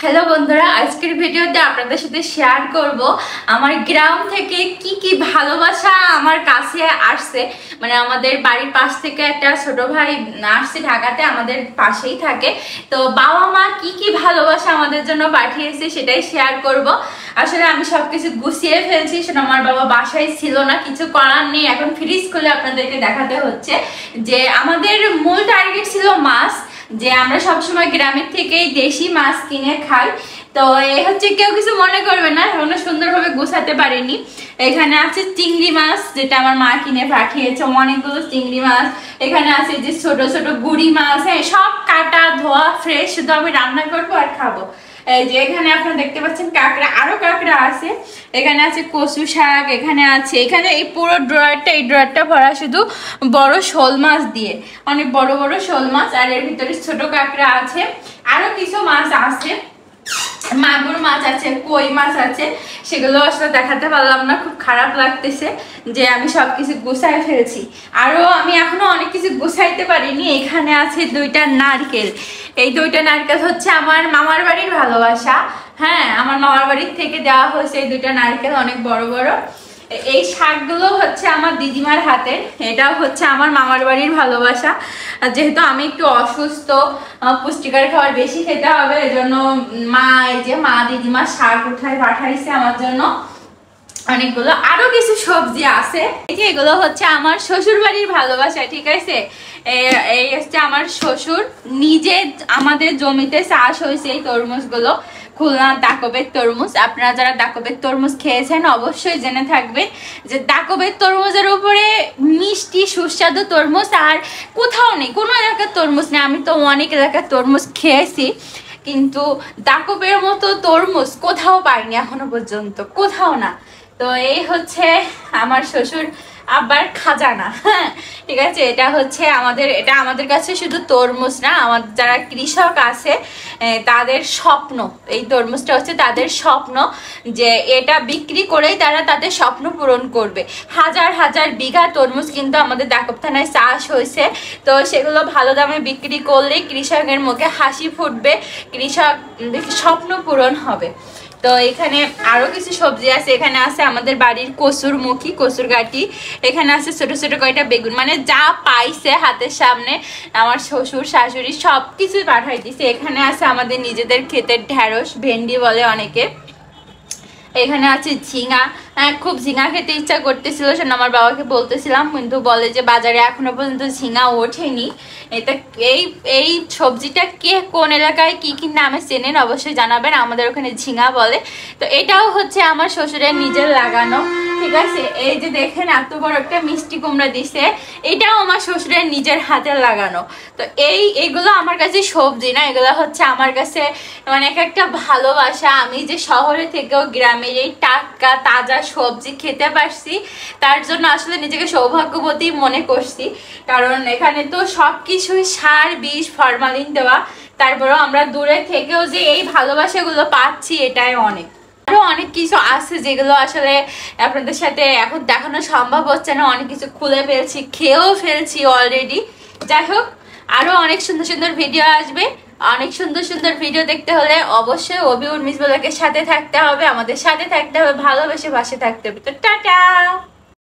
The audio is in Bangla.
হ্যালো বন্ধুরা, আজকের ভিডিওতে আপনাদের সাথে শেয়ার করব আমার গ্রাম থেকে কি কি ভালোবাসা আমার কাছে আসছে। মানে আমাদের বাড়ির পাশ থেকে একটা ছোট ভাই আসছে ঢাকাতে, আমাদের পাশেই থাকে। তো বাবা মা কি কি ভালোবাসা আমাদের জন্য পাঠিয়েছে সেটাই শেয়ার করব। আসলে আমি সবকিছু গুছিয়ে ফেলছি, সেটা আমার বাবা বাসায় ছিল না, কিছু করার নেই, এখন ফ্রিজ খুলে আপনাদেরকে দেখাতে হচ্ছে যে আমাদের মূল টার্গেট ছিল মাছ, যে আমরা সবসময় গ্রামের থেকেই দেশি মাছ কিনে খাই। তো এই হচ্ছে, কেউ কিছু মনে করবে না, এখনো সুন্দরভাবে গোছাতে পারিনি। এখানে আছে চিংড়ি মাছ, যেটা আমার মা কিনে পাঠিয়েছে, অনেকগুলো চিংড়ি মাছ। এখানে আছে যে ছোট ছোট গুড়ি মাছ, হ্যাঁ সব কাটা ধোয়া ফ্রেশ, শুধু আমি রান্না করবো আর খাবো। এই যে এখানে আপনারা দেখতে পাচ্ছেন কাঁকড়া, আরো কাঁকড়া আছে। এখানে আছে কচু শাক, এখানে আছে, এখানে এই পুরো ড্রয়ারটা, এই ড্রয়ারটা ভরা শুধু বড় শোল মাছ দিয়ে, অনেক বড় বড় শোল মাছ। আর এর ভিতরে ছোট কাঁকড়া আছে, আরো কিছু মাছ আছে, মাগুর মাছ আছে, কই মাছ আছে। সেগুলো আসলে দেখাতে পারলাম না, খুব খারাপ লাগতেছে যে আমি সবকিছু গুছাই ফেলছি, আরো আমি এখনো অনেক কিছু গুছাইতে পারিনি। এখানে আছে দুইটা নারকেল, এই দুইটা নারকেল হচ্ছে আমার মামার বাড়ির ভালোবাসা। হ্যাঁ, আমার মামার বাড়ির থেকে দেওয়া হয়েছে এই দুইটা নারকেল, অনেক বড় বড়। এই শাকগুলো হচ্ছে আমার দিদিমার হাতের, এটাও হচ্ছে আমার মামার বাড়ির ভালোবাসা। যেহেতু আমি একটু অসুস্থ, পুষ্টিকর খাবার বেশি খেতে হবে, এজন্য মা, এই যে মা দিদিমা শাক উঠায় পাঠাইছে আমার জন্য অনেকগুলো। আরো কিছু সবজি আছে, এই যে এগুলো হচ্ছে আমার শ্বশুর বাড়ির ভালোবাসা, ঠিক আছে। এই হচ্ছে আমার শ্বশুর নিজে আমাদের জমিতে চাষ হয়েছে এই তরমুজগুলো, খুলনা দাকবের তরমুজ। আপনারা যারা দাকবের তরমুজ খেয়েছেন অবশ্যই জেনে থাকবেন যে দাকবের তরমুজের উপরে মিষ্টি সুস্বাদু তরমুজ আর কোথাও নেই, কোনো এলাকার তরমুজ নেই। আমি তো অনেক এলাকার তরমুজ খেয়েছি, কিন্তু দাকবের মতো তরমুজ কোথাও পাইনি এখনো পর্যন্ত, কোথাও না। তো এই হচ্ছে আমার শ্বশুর আবার খাজানা, হ্যাঁ ঠিক আছে। এটা হচ্ছে এটা আমাদের কাছে শুধু তরমুজ না, আমার যারা কৃষক আছে তাদের স্বপ্ন, এই তরমুজটা হচ্ছে তাদের স্বপ্ন, যে এটা বিক্রি করেই তারা তাদের স্বপ্ন পূরণ করবে। হাজার হাজার বিঘা তরমুজ কিন্তু আমাদের দাকব থানায় চাষ হয়েছে। তো সেগুলো ভালো দামে বিক্রি করলে কৃষকের মুখে হাসি ফুটবে, কৃষক স্বপ্ন পূরণ হবে। তো এখানে আরো কিছু সবজি আছে, এখানে আছে আমাদের বাড়ির কচুর মুখী, কচুর গাটি, এখানে আছে ছোট ছোট কয়টা বেগুন, মানে যা পাইছে হাতের সামনে আমার শ্বশুর শাশুড়ি সব কিছুই পাঠাই দিছে। এখানে আছে আমাদের নিজেদের ক্ষেতের ঢেঁড়স, ভেন্ডি বলে অনেকে। এখানে আছে ঝিঙা, খুব ঝিঙা খেতে ইচ্ছা করতেছিল, সেটা আমার বাবাকে বলতেছিলাম, কিন্তু বলে যে বাজারে এখনো পর্যন্ত ঝিঙা ওঠেনি। এটা এই সবজিটা কে কোন এলাকায় কি কি নামে চেনেন অবশ্যই জানাবেন, আমাদের ওখানে ঝিঙা বলে। তো এটাও হচ্ছে আমার শ্বশুরের নিজের লাগানো, ঠিক আছে। এই যে দেখেন এত বড় একটা মিষ্টি কুমড়া দিছে, এটাও আমার শ্বশুরের নিজের হাতে লাগানো। তো এইগুলো আমার কাছে সবজি না, এগুলো হচ্ছে আমার কাছে মানে একটা ভালোবাসা। আমি যে শহরে থেকেও গ্রামের এই টাটকা তাজা সবজি খেতে পারছি, তার জন্য আসলে নিজেকে সৌভাগ্যবতী মনে করছি। কারণ এখানে তো সবকিছুই সার, বিষ, ফরমালিন দেওয়া, তারপরেও আমরা দূরে থেকেও যে এই ভালোবাসাগুলো পাচ্ছি, এটাই অনেক। আরো অনেক কিছু আছে যেগুলো আসলে আপনাদের সাথে এখন দেখানো সম্ভব হচ্ছে না, অনেক কিছু খুলে ফেলছি, খেয়েও ফেলছি অলরেডি। যাই হোক, আরো অনেক সুন্দর সুন্দর ভিডিও আসবে। অনেক সুন্দর সুন্দর ভিডিও দেখতে হলে অবশ্যই অবি উর্মিস ব্লগের সাথে থাকতে হবে, আমাদের সাথে থাকতে হবে, ভালোবেসে পাশে থাকতে হবে। তো টাটা।